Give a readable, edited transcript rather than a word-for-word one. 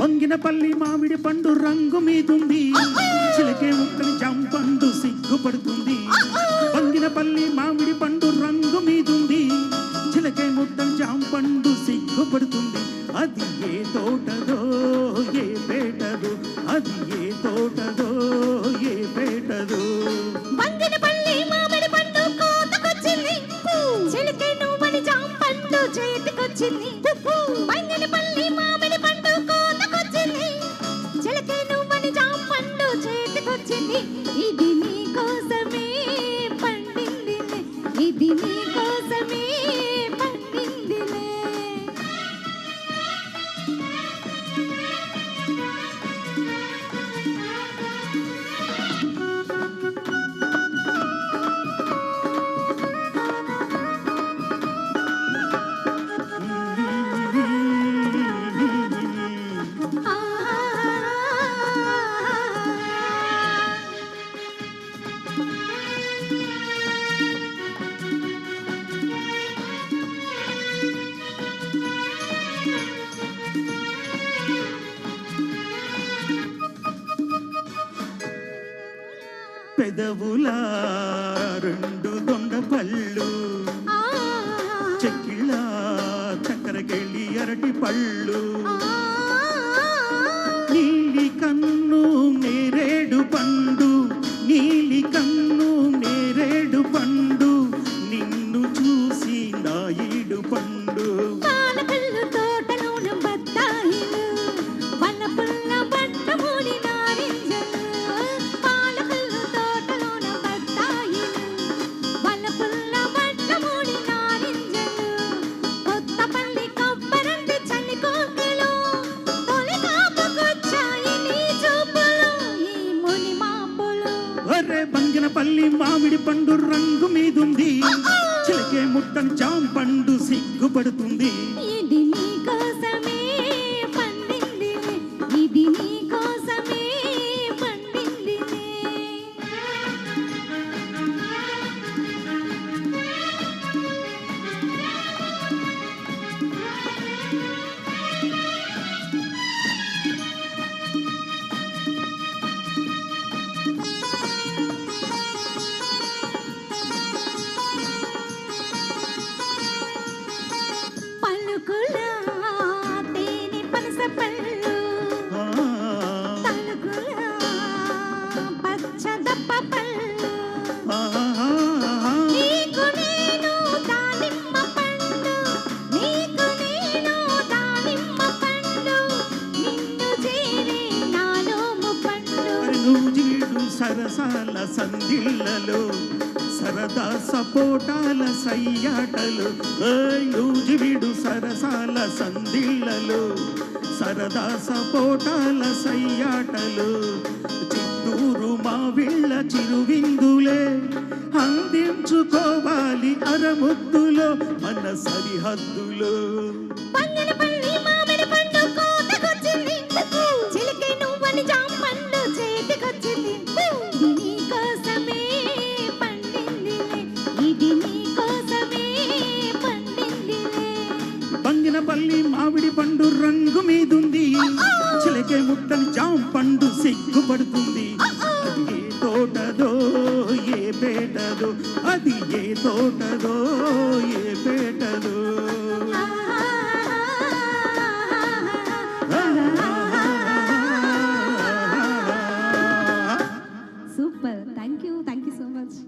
వంగినపల్లి మామిడి పండు రంగు మీదుంది, చిలకే ముక్కని జాంపండు సిగ్గుపడుతుంది. వంగినపల్లి మామిడి పండు రంగు మీదుంది, చిలకే ముక్కని జాంపండు సిగ్గుపడుతుంది. అది ఏ తోటదో ఏ పేటదో, అది ఏ తోటదో ఏ పేటదో. వంగినపల్లి మామిడి పండు కోతకొచ్చింది, చిలకే నువ్వని జాంపండు చేతికొచ్చింది. వంగినపల్లి మామిడి పండు కోతకొచ్చింది, చిలకే నువ్వని జాంపండు చేతికొచ్చింది. ఇది నీ కోసమే పండిందిలే, ఇది నీ కోసమే పండిందిలే. పెదవులా రెండు దొండ పళ్ళు, చెక్కిళ్ళ చక్కెరకెళ్ళి అరటి పళ్ళు. నీలి కన్ను నేరేడు పండు, నీలి కన్ను నేరేడు పండు, నిన్ను చూసి నాయుడు పండు. పాలకల్లు తోటలోన బత్తాయిలు, వనపుల్ల బట్టమూడి నారింజలు. పాలకల్లు తోటలోన బత్తాయిలు, వనపుల్ల బట్టమూడి నారింజలు. కొత్తపల్లి కొబ్బరంటి చలి కోకలు, తొలి కాపుకొచ్చాయి నీ చూపులు, ఈ ముని మాపులు. ఒరే బంగినపల్లి మామిడి పండు రంగు మీదుంది, చిలకే ముట్టని జాంపండు సిగ్గుపడుతుంది. ఇది నీ కోసమే పండిందిలే, ఇది నీ కోసమే పండిందిలే. పలుకులా తేనె పనస పళ్ళు, ఆ, తలుకులా పచ్చ దప్ప పళ్ళు. ఆ, నీకు నేను దానిమ్మ పండు, నీకు నేను దానిమ్మ పండు, నిన్ను చేరే నాలోము పండు. నూజివీడు సరసాల సందిళ్ళలో, సరదా సపోటాల సయ్యాటలు. నూజివీడు సరసాల సందిళ్ళలో, సరదా సపోటాల సయ్యాటలు. చిత్తూరు మావిళ్ళ చిరువిందులే, అందించుకోవాలి అరముద్దులో మన సరిహద్దులో. వంగినపల్లి మామిడి పండు కోతకొచ్చింది, చిలకే నువ్వని జాంపండు చేతికొచ్చింది. ఇది నీ కోసమే పండిందిలే, ఇది నీ కోసమే పండిందిలే. బంగినపల్లి మామిడి పండు రంగు మీదుంది, చిలకే ముట్టని జాంపండు సిగ్గుపడుతుంది. అది ఏ తోటదో ఏ పేటదో, అది ఏ తోటదో ఏ పేటదో. Super, thank you so much.